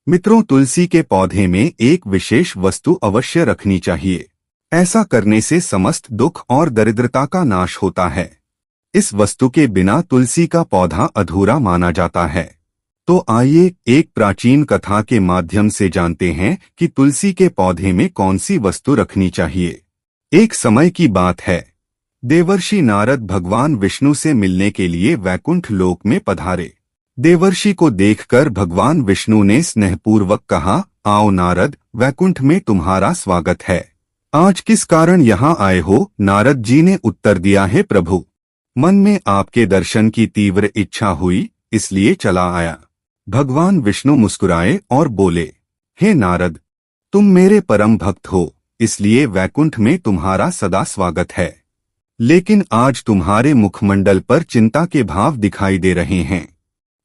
मित्रों, तुलसी के पौधे में एक विशेष वस्तु अवश्य रखनी चाहिए। ऐसा करने से समस्त दुख और दरिद्रता का नाश होता है। इस वस्तु के बिना तुलसी का पौधा अधूरा माना जाता है। तो आइए एक प्राचीन कथा के माध्यम से जानते हैं कि तुलसी के पौधे में कौन सी वस्तु रखनी चाहिए। एक समय की बात है, देवर्षि नारद भगवान विष्णु से मिलने के लिए वैकुंठ लोक में पधारे। देवर्षि को देखकर भगवान विष्णु ने स्नेहपूर्वक कहा, आओ नारद, वैकुंठ में तुम्हारा स्वागत है। आज किस कारण यहाँ आए हो? नारद जी ने उत्तर दिया, है प्रभु, मन में आपके दर्शन की तीव्र इच्छा हुई, इसलिए चला आया। भगवान विष्णु मुस्कुराए और बोले, हे नारद, तुम मेरे परम भक्त हो, इसलिए वैकुंठ में तुम्हारा सदा स्वागत है। लेकिन आज तुम्हारे मुखमंडल पर चिंता के भाव दिखाई दे रहे हैं।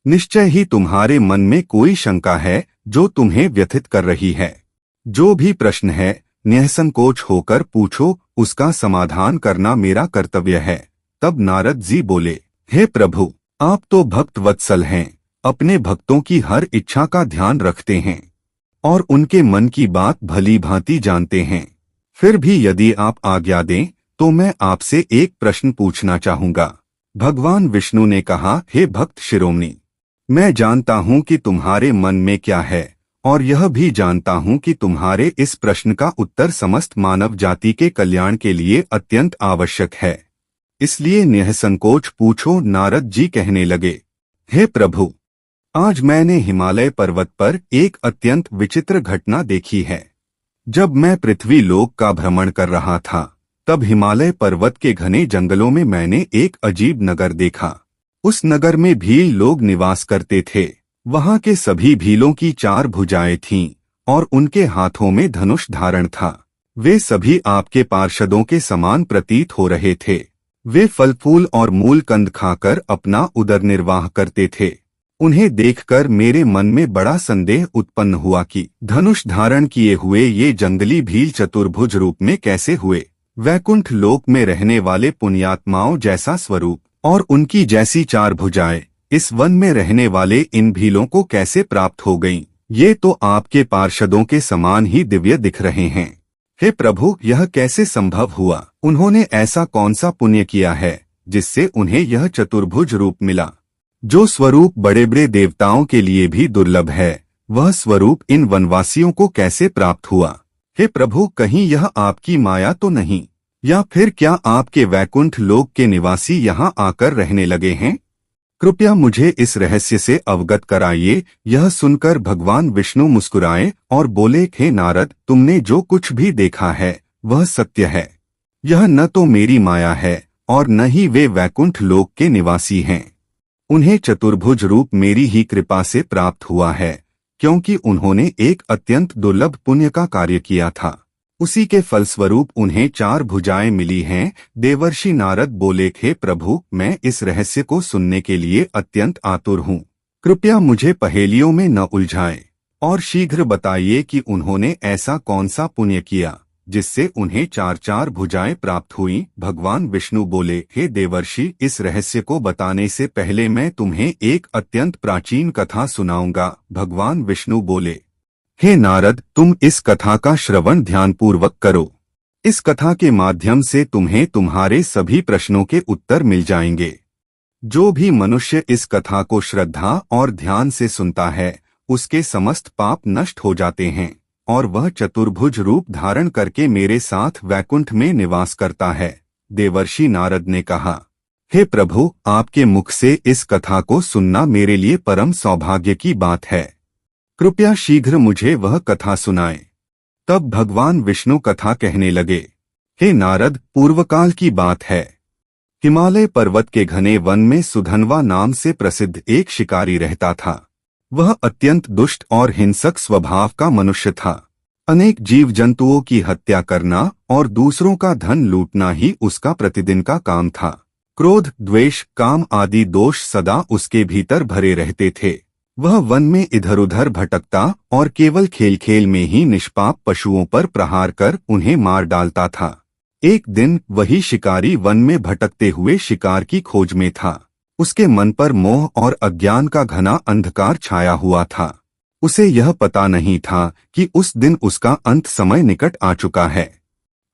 निश्चय ही तुम्हारे मन में कोई शंका है जो तुम्हें व्यथित कर रही है। जो भी प्रश्न है निसंकोच होकर पूछो, उसका समाधान करना मेरा कर्तव्य है। तब नारद जी बोले, हे प्रभु, आप तो भक्त वत्सल हैं, अपने भक्तों की हर इच्छा का ध्यान रखते हैं और उनके मन की बात भली भांति जानते हैं। फिर भी यदि आप आज्ञा दें तो मैं आपसे एक प्रश्न पूछना चाहूंगा। भगवान विष्णु ने कहा, हे भक्त शिरोमणि, मैं जानता हूं कि तुम्हारे मन में क्या है और यह भी जानता हूं कि तुम्हारे इस प्रश्न का उत्तर समस्त मानव जाति के कल्याण के लिए अत्यंत आवश्यक है, इसलिए निसंकोच पूछो। नारद जी कहने लगे, हे प्रभु, आज मैंने हिमालय पर्वत पर एक अत्यंत विचित्र घटना देखी है। जब मैं पृथ्वी लोक का भ्रमण कर रहा था, तब हिमालय पर्वत के घने जंगलों में मैंने एक अजीब नगर देखा। उस नगर में भील लोग निवास करते थे। वहां के सभी भीलों की 4 भुजाएं थीं और उनके हाथों में धनुष धारण था। वे सभी आपके पार्षदों के समान प्रतीत हो रहे थे। वे फल फूल और मूल कंद खाकर अपना उदर निर्वाह करते थे। उन्हें देखकर मेरे मन में बड़ा संदेह उत्पन्न हुआ कि धनुष धारण किए हुए ये जंगली भील चतुर्भुज रूप में कैसे हुए। वैकुंठ लोक में रहने वाले पुण्यात्माओं जैसा स्वरूप और उनकी जैसी 4 भुजाएं इस वन में रहने वाले इन भीलों को कैसे प्राप्त हो गईं? ये तो आपके पार्षदों के समान ही दिव्य दिख रहे हैं। हे प्रभु, यह कैसे संभव हुआ? उन्होंने ऐसा कौन सा पुण्य किया है जिससे उन्हें यह चतुर्भुज रूप मिला? जो स्वरूप बड़े बड़े देवताओं के लिए भी दुर्लभ है, वह स्वरूप इन वनवासियों को कैसे प्राप्त हुआ? हे प्रभु, कहीं यह आपकी माया तो नहीं, या फिर क्या आपके वैकुंठ लोक के निवासी यहाँ आकर रहने लगे हैं? कृपया मुझे इस रहस्य से अवगत कराइए। यह सुनकर भगवान विष्णु मुस्कुराए और बोले, हे नारद, तुमने जो कुछ भी देखा है वह सत्य है। यह न तो मेरी माया है और न ही वे वैकुंठ लोक के निवासी हैं। उन्हें चतुर्भुज रूप मेरी ही कृपा से प्राप्त हुआ है, क्योंकि उन्होंने एक अत्यंत दुर्लभ पुण्य का कार्य किया था। उसी के फलस्वरूप उन्हें 4 भुजाएं मिली हैं। देवर्षि नारद बोले, हे प्रभु, मैं इस रहस्य को सुनने के लिए अत्यंत आतुर हूँ। कृपया मुझे पहेलियों में न उलझाएं और शीघ्र बताइए कि उन्होंने ऐसा कौन सा पुण्य किया जिससे उन्हें 4 भुजाएं प्राप्त हुई। भगवान विष्णु बोले, हे देवर्षि, इस रहस्य को बताने से पहले मैं तुम्हें एक अत्यंत प्राचीन कथा सुनाऊंगा। भगवान विष्णु बोले, हे नारद, तुम इस कथा का श्रवण ध्यानपूर्वक करो। इस कथा के माध्यम से तुम्हें तुम्हारे सभी प्रश्नों के उत्तर मिल जाएंगे। जो भी मनुष्य इस कथा को श्रद्धा और ध्यान से सुनता है, उसके समस्त पाप नष्ट हो जाते हैं और वह चतुर्भुज रूप धारण करके मेरे साथ वैकुंठ में निवास करता है। देवर्षि नारद ने कहा, हे प्रभु, आपके मुख से इस कथा को सुनना मेरे लिए परम सौभाग्य की बात है। कृपया शीघ्र मुझे वह कथा सुनाएं। तब भगवान विष्णु कथा कहने लगे, हे नारद, पूर्वकाल की बात है। हिमालय पर्वत के घने वन में सुधन्वा नाम से प्रसिद्ध एक शिकारी रहता था। वह अत्यंत दुष्ट और हिंसक स्वभाव का मनुष्य था। अनेक जीव जंतुओं की हत्या करना और दूसरों का धन लूटना ही उसका प्रतिदिन का काम था। क्रोध, द्वेष, काम आदि दोष सदा उसके भीतर भरे रहते थे। वह वन में इधर उधर भटकता और केवल खेल खेल में ही निष्पाप पशुओं पर प्रहार कर उन्हें मार डालता था। एक दिन वही शिकारी वन में भटकते हुए शिकार की खोज में था। उसके मन पर मोह और अज्ञान का घना अंधकार छाया हुआ था। उसे यह पता नहीं था कि उस दिन उसका अंत समय निकट आ चुका है।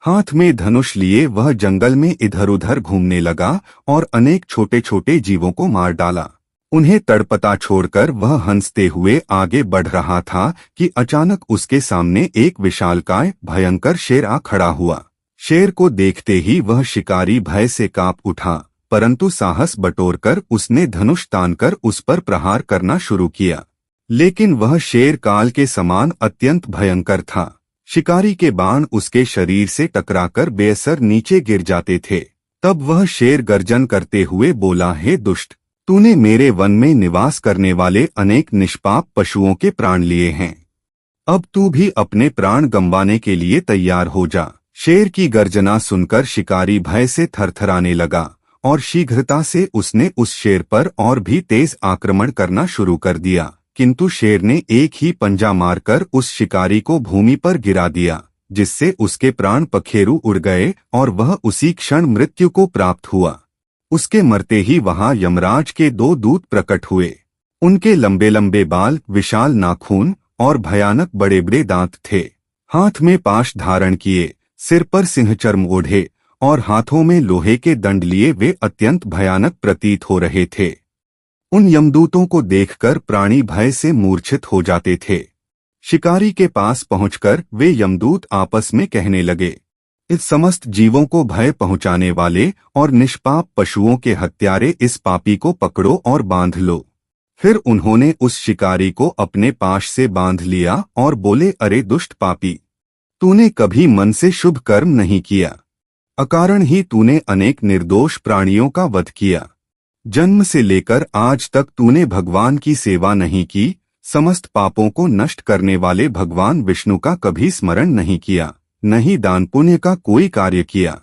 हाथ में धनुष लिए वह जंगल में इधर उधर घूमने लगा और अनेक छोटे छोटे जीवों को मार डाला। उन्हें तड़पता छोड़कर वह हंसते हुए आगे बढ़ रहा था कि अचानक उसके सामने एक विशालकाय भयंकर शेर आ खड़ा हुआ। शेर को देखते ही वह शिकारी भय से कांप उठा, परंतु साहस बटोरकर उसने धनुष तानकर उस पर प्रहार करना शुरू किया। लेकिन वह शेर काल के समान अत्यंत भयंकर था। शिकारी के बाण उसके शरीर से टकराकर बेअसर नीचे गिर जाते थे। तब वह शेर गर्जन करते हुए बोला, हे दुष्ट, तूने मेरे वन में निवास करने वाले अनेक निष्पाप पशुओं के प्राण लिए हैं। अब तू भी अपने प्राण गंवाने के लिए तैयार हो जा। शेर की गर्जना सुनकर शिकारी भय से थरथराने लगा और शीघ्रता से उसने उस शेर पर और भी तेज आक्रमण करना शुरू कर दिया। किंतु शेर ने एक ही पंजा मारकर उस शिकारी को भूमि पर गिरा दिया, जिससे उसके प्राण पखेरु उड़ गए और वह उसी क्षण मृत्यु को प्राप्त हुआ। उसके मरते ही वहां यमराज के 2 दूत प्रकट हुए। उनके लंबे लंबे बाल, विशाल नाखून और भयानक बड़े बड़े दांत थे। हाथ में पाश धारण किए, सिर पर सिंहचर्म ओढ़े और हाथों में लोहे के दंड लिए वे अत्यंत भयानक प्रतीत हो रहे थे। उन यमदूतों को देखकर प्राणी भय से मूर्छित हो जाते थे। शिकारी के पास पहुंचकर वे यमदूत आपस में कहने लगे, इस समस्त जीवों को भय पहुंचाने वाले और निष्पाप पशुओं के हत्यारे इस पापी को पकड़ो और बांध लो। फिर उन्होंने उस शिकारी को अपने पाश से बांध लिया और बोले, अरे दुष्ट पापी, तूने कभी मन से शुभ कर्म नहीं किया। अकारण ही तूने अनेक निर्दोष प्राणियों का वध किया। जन्म से लेकर आज तक तूने भगवान की सेवा नहीं की। समस्त पापों को नष्ट करने वाले भगवान विष्णु का कभी स्मरण नहीं किया, न ही दान पुण्य का कोई कार्य किया।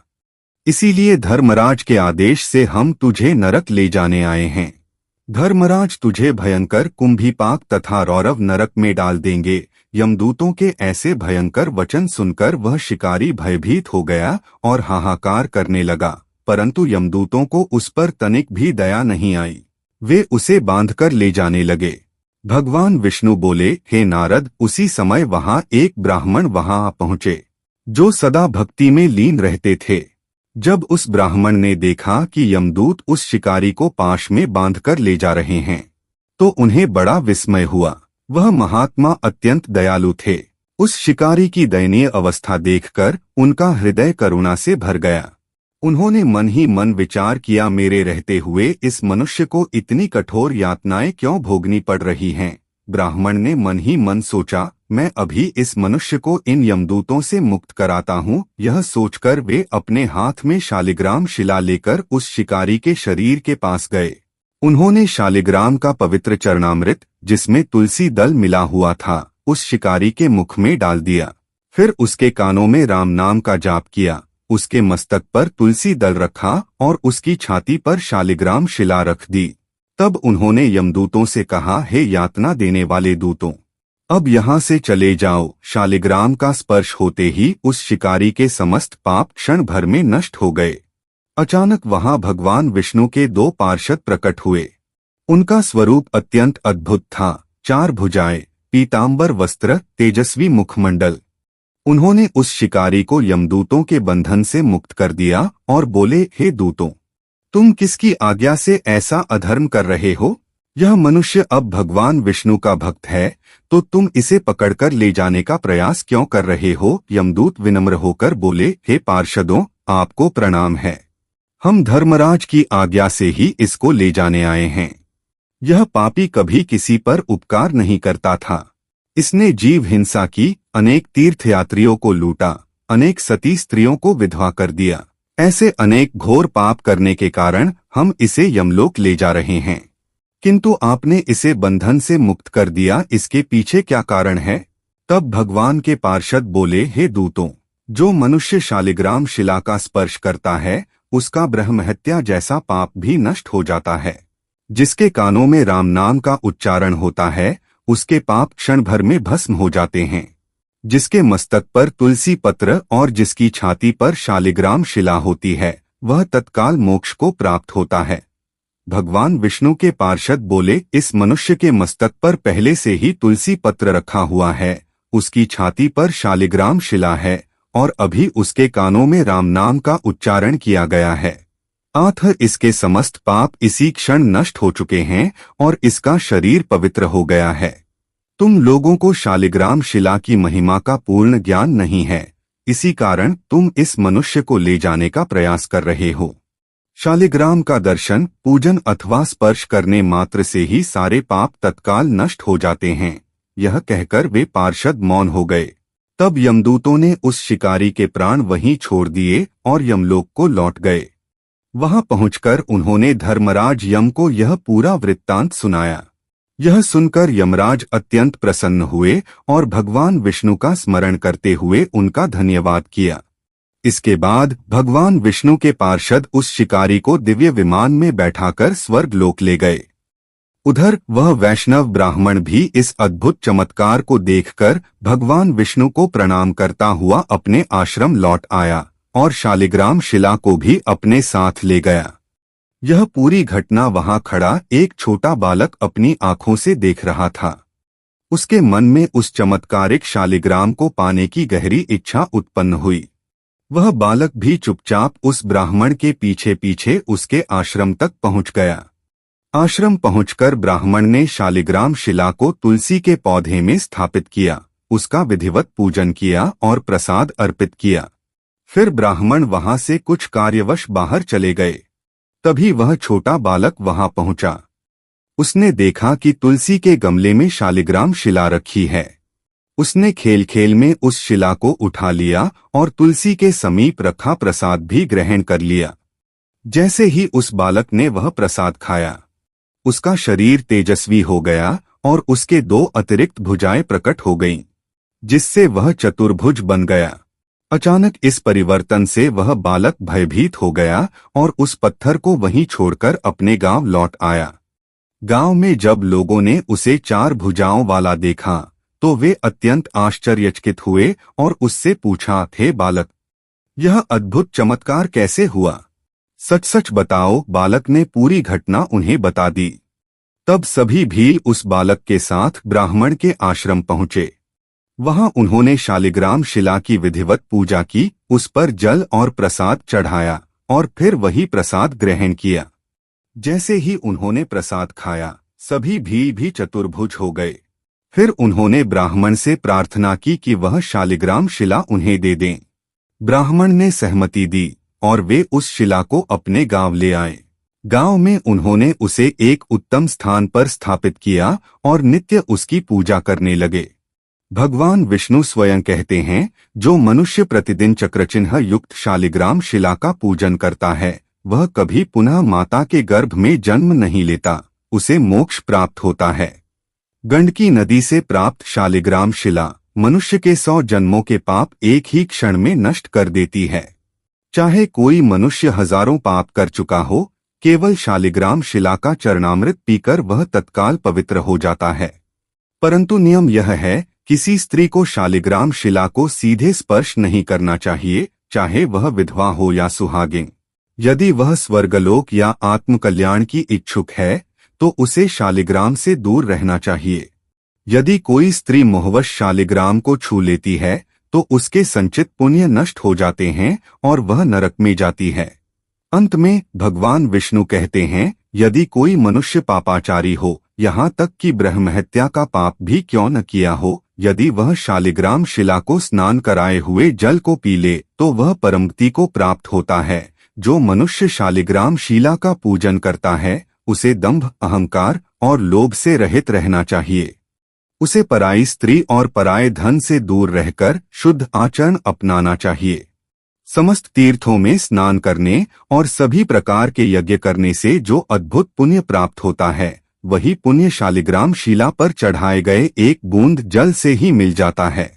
इसीलिए धर्मराज के आदेश से हम तुझे नरक ले जाने आए हैं। धर्मराज तुझे भयंकर कुंभीपाक तथा रौरव नरक में डाल देंगे। यमदूतों के ऐसे भयंकर वचन सुनकर वह शिकारी भयभीत हो गया और हाहाकार करने लगा, परंतु यमदूतों को उस पर तनिक भी दया नहीं आई। वे उसे बांधकर ले जाने लगे। भगवान विष्णु बोले, हे नारद, उसी समय वहां एक ब्राह्मण वहां आ पहुंचे, जो सदा भक्ति में लीन रहते थे। जब उस ब्राह्मण ने देखा कि यमदूत उस शिकारी को पाश में बांधकर ले जा रहे हैं, तो उन्हें बड़ा विस्मय हुआ। वह महात्मा अत्यंत दयालु थे। उस शिकारी की दयनीय अवस्था देखकर उनका हृदय करुणा से भर गया। उन्होंने मन ही मन विचार किया, मेरे रहते हुए इस मनुष्य को इतनी कठोर यातनाएं क्यों भोगनी पड़ रही हैं। ब्राह्मण ने मन ही मन सोचा, मैं अभी इस मनुष्य को इन यमदूतों से मुक्त कराता हूँ। यह सोचकर वे अपने हाथ में शालिग्राम शिला लेकर उस शिकारी के शरीर के पास गए। उन्होंने शालिग्राम का पवित्र चरणामृत, जिसमें तुलसी दल मिला हुआ था, उस शिकारी के मुख में डाल दिया। फिर उसके कानों में राम नाम का जाप किया, उसके मस्तक पर तुलसी दल रखा और उसकी छाती पर शालिग्राम शिला रख दी। तब उन्होंने यमदूतों से कहा, हे यातना देने वाले दूतों, अब यहाँ से चले जाओ। शालिग्राम का स्पर्श होते ही उस शिकारी के समस्त पाप क्षण भर में नष्ट हो गए। अचानक वहां भगवान विष्णु के 2 पार्षद प्रकट हुए। उनका स्वरूप अत्यंत अद्भुत था। 4 भुजाएं, पीतांबर वस्त्र, तेजस्वी मुखमंडल। उन्होंने उस शिकारी को यमदूतों के बंधन से मुक्त कर दिया और बोले, हे दूतों, तुम किसकी आज्ञा से ऐसा अधर्म कर रहे हो? यह मनुष्य अब भगवान विष्णु का भक्त है, तो तुम इसे पकड़कर ले जाने का प्रयास क्यों कर रहे हो? यमदूत विनम्र होकर बोले, हे पार्षदों, आपको प्रणाम है। हम धर्मराज की आज्ञा से ही इसको ले जाने आए हैं। यह पापी कभी किसी पर उपकार नहीं करता था। इसने जीव हिंसा की, अनेक तीर्थयात्रियों को लूटा, अनेक सती स्त्रियों को विधवा कर दिया। ऐसे अनेक घोर पाप करने के कारण हम इसे यमलोक ले जा रहे हैं। किंतु आपने इसे बंधन से मुक्त कर दिया, इसके पीछे क्या कारण है? तब भगवान के पार्षद बोले, हे दूतों, जो मनुष्य शालिग्राम शिला का स्पर्श करता है, उसका ब्रह्महत्या जैसा पाप भी नष्ट हो जाता है। जिसके कानों में राम नाम का उच्चारण होता है, उसके पाप क्षण भर में भस्म हो जाते हैं। जिसके मस्तक पर तुलसी पत्र और जिसकी छाती पर शालिग्राम शिला होती है, वह तत्काल मोक्ष को प्राप्त होता है। भगवान विष्णु के पार्षद बोले, इस मनुष्य के मस्तक पर पहले से ही तुलसी पत्र रखा हुआ है, उसकी छाती पर शालिग्राम शिला है और अभी उसके कानों में राम नाम का उच्चारण किया गया है। अतः इसके समस्त पाप इसी क्षण नष्ट हो चुके हैं और इसका शरीर पवित्र हो गया है। तुम लोगों को शालिग्राम शिला की महिमा का पूर्ण ज्ञान नहीं है, इसी कारण तुम इस मनुष्य को ले जाने का प्रयास कर रहे हो। शालिग्राम का दर्शन, पूजन अथवा स्पर्श करने मात्र से ही सारे पाप तत्काल नष्ट हो जाते हैं। यह कहकर वे पार्षद मौन हो गए। तब यमदूतों ने उस शिकारी के प्राण वहीं छोड़ दिए और यमलोक को लौट गए। वहां पहुंचकर उन्होंने धर्मराज यम को यह पूरा वृत्तांत सुनाया। यह सुनकर यमराज अत्यंत प्रसन्न हुए और भगवान विष्णु का स्मरण करते हुए उनका धन्यवाद किया। इसके बाद भगवान विष्णु के पार्षद उस शिकारी को दिव्य विमान में बैठाकर स्वर्ग लोक ले गए। उधर वह वैष्णव ब्राह्मण भी इस अद्भुत चमत्कार को देखकर भगवान विष्णु को प्रणाम करता हुआ अपने आश्रम लौट आया और शालिग्राम शिला को भी अपने साथ ले गया। यह पूरी घटना वहां खड़ा एक छोटा बालक अपनी आंखों से देख रहा था। उसके मन में उस चमत्कारिक शालिग्राम को पाने की गहरी इच्छा उत्पन्न हुई। वह बालक भी चुपचाप उस ब्राह्मण के पीछे पीछे उसके आश्रम तक पहुंच गया। आश्रम पहुंचकर ब्राह्मण ने शालिग्राम शिला को तुलसी के पौधे में स्थापित किया, उसका विधिवत पूजन किया और प्रसाद अर्पित किया। फिर ब्राह्मण वहां से कुछ कार्यवश बाहर चले गए। तभी वह छोटा बालक वहां पहुंचा। उसने देखा कि तुलसी के गमले में शालिग्राम शिला रखी है। उसने खेल खेल में उस शिला को उठा लिया और तुलसी के समीप रखा प्रसाद भी ग्रहण कर लिया। जैसे ही उस बालक ने वह प्रसाद खाया, उसका शरीर तेजस्वी हो गया और उसके 2 अतिरिक्त भुजाएं प्रकट हो गईं, जिससे वह चतुर्भुज बन गया। अचानक इस परिवर्तन से वह बालक भयभीत हो गया और उस पत्थर को वहीं छोड़कर अपने गांव लौट आया। गांव में जब लोगों ने उसे 4 भुजाओं वाला देखा तो वे अत्यंत आश्चर्यचकित हुए और उससे पूछा, हे बालक, यह अद्भुत चमत्कार कैसे हुआ? सच सच बताओ। बालक ने पूरी घटना उन्हें बता दी। तब सभी भील उस बालक के साथ ब्राह्मण के आश्रम पहुंचे। वहां उन्होंने शालिग्राम शिला की विधिवत पूजा की, उस पर जल और प्रसाद चढ़ाया और फिर वही प्रसाद ग्रहण किया। जैसे ही उन्होंने प्रसाद खाया, सभी भील भी चतुर्भुज हो गए। फिर उन्होंने ब्राह्मण से प्रार्थना की कि वह शालिग्राम शिला उन्हें दे दें। ब्राह्मण ने सहमति दी और वे उस शिला को अपने गांव ले आए। गांव में उन्होंने उसे एक उत्तम स्थान पर स्थापित किया और नित्य उसकी पूजा करने लगे। भगवान विष्णु स्वयं कहते हैं, जो मनुष्य प्रतिदिन चक्रचिन्ह युक्त शालिग्राम शिला का पूजन करता है, वह कभी पुनः माता के गर्भ में जन्म नहीं लेता, उसे मोक्ष प्राप्त होता है। गंडकी नदी से प्राप्त शालिग्राम शिला मनुष्य के 100 जन्मों के पाप एक ही क्षण में नष्ट कर देती है। चाहे कोई मनुष्य हजारों पाप कर चुका हो, केवल शालिग्राम शिला का चरणामृत पीकर वह तत्काल पवित्र हो जाता है। परंतु नियम यह है, किसी स्त्री को शालिग्राम शिला को सीधे स्पर्श नहीं करना चाहिए, चाहे वह विधवा हो या सुहागिन। यदि वह स्वर्गलोक या आत्मकल्याण की इच्छुक है तो उसे शालिग्राम से दूर रहना चाहिए। यदि कोई स्त्री मोहवश शालिग्राम को छू लेती है तो उसके संचित पुण्य नष्ट हो जाते हैं और वह नरक में जाती है। अंत में भगवान विष्णु कहते हैं, यदि कोई मनुष्य पापाचारी हो, यहाँ तक कि ब्रह्महत्या का पाप भी क्यों न किया हो, यदि वह शालिग्राम शिला को स्नान कराए हुए जल को पी ले तो वह परमगति को प्राप्त होता है। जो मनुष्य शालिग्राम शिला का पूजन करता है, उसे दंभ, अहंकार और लोभ से रहित रहना चाहिए। उसे पराई स्त्री और पराये धन से दूर रहकर शुद्ध आचरण अपनाना चाहिए। समस्त तीर्थों में स्नान करने और सभी प्रकार के यज्ञ करने से जो अद्भुत पुण्य प्राप्त होता है, वही पुण्य शालिग्राम शिला पर चढ़ाए गए एक बूंद जल से ही मिल जाता है।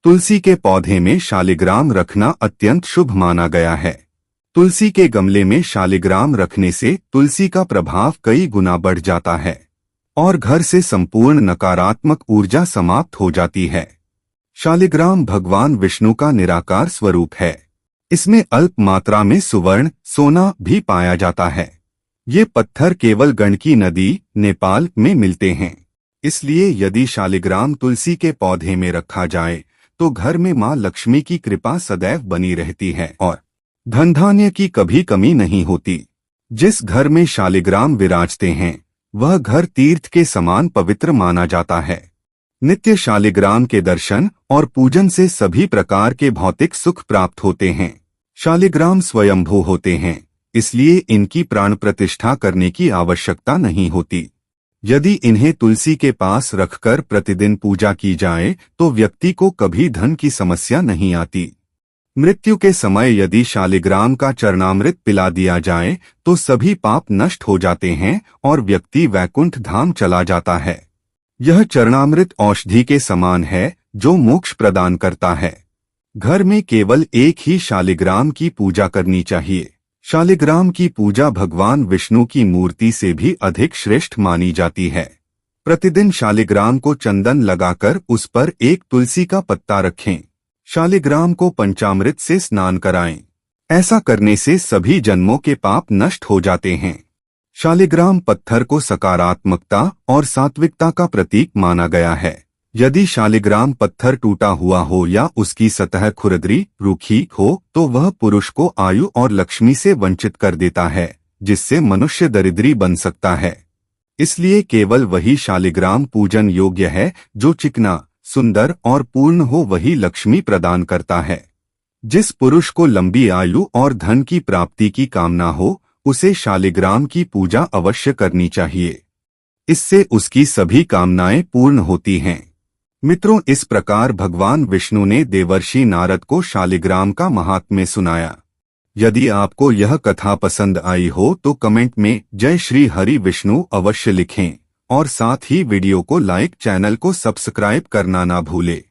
तुलसी के पौधे में शालिग्राम रखना अत्यंत शुभ माना गया है। तुलसी के गमले में शालिग्राम रखने से तुलसी का प्रभाव कई गुना बढ़ जाता है और घर से संपूर्ण नकारात्मक ऊर्जा समाप्त हो जाती है। शालिग्राम भगवान विष्णु का निराकार स्वरूप है। इसमें अल्प मात्रा में सुवर्ण, सोना भी पाया जाता है। ये पत्थर केवल गंडकी नदी, नेपाल में मिलते हैं। इसलिए यदि शालिग्राम तुलसी के पौधे में रखा जाए तो घर में मां लक्ष्मी की कृपा सदैव बनी रहती है और धन धान्य की कभी कमी नहीं होती। जिस घर में शालिग्राम विराजते हैं वह घर तीर्थ के समान पवित्र माना जाता है। नित्य शालिग्राम के दर्शन और पूजन से सभी प्रकार के भौतिक सुख प्राप्त होते हैं। शालिग्राम स्वयंभू होते हैं, इसलिए इनकी प्राण प्रतिष्ठा करने की आवश्यकता नहीं होती। यदि इन्हें तुलसी के पास रखकर प्रतिदिन पूजा की जाए तो व्यक्ति को कभी धन की समस्या नहीं आती। मृत्यु के समय यदि शालिग्राम का चरणामृत पिला दिया जाए तो सभी पाप नष्ट हो जाते हैं और व्यक्ति वैकुंठ धाम चला जाता है। यह चरणामृत औषधि के समान है जो मोक्ष प्रदान करता है। घर में केवल एक ही शालिग्राम की पूजा करनी चाहिए। शालिग्राम की पूजा भगवान विष्णु की मूर्ति से भी अधिक श्रेष्ठ मानी जाती है। प्रतिदिन शालिग्राम को चंदन लगाकर उस पर एक तुलसी का पत्ता रखें। शालिग्राम को पंचामृत से स्नान कराएं। ऐसा करने से सभी जन्मों के पाप नष्ट हो जाते हैं। शालिग्राम पत्थर को सकारात्मकता और सात्विकता का प्रतीक माना गया है। यदि शालिग्राम पत्थर टूटा हुआ हो या उसकी सतह खुरदरी रूखी हो तो वह पुरुष को आयु और लक्ष्मी से वंचित कर देता है, जिससे मनुष्य दरिद्री बन सकता है। इसलिए केवल वही शालिग्राम पूजन योग्य है जो चिकना, सुंदर और पूर्ण हो, वही लक्ष्मी प्रदान करता है। जिस पुरुष को लंबी आयु और धन की प्राप्ति की कामना हो उसे शालिग्राम की पूजा अवश्य करनी चाहिए। इससे उसकी सभी कामनाएं पूर्ण होती हैं। मित्रों, इस प्रकार भगवान विष्णु ने देवर्षि नारद को शालिग्राम का महात्म्य सुनाया। यदि आपको यह कथा पसंद आई हो तो कमेंट में जय श्री हरि विष्णु अवश्य लिखें और साथ ही वीडियो को लाइक, चैनल को सब्सक्राइब करना ना भूलें।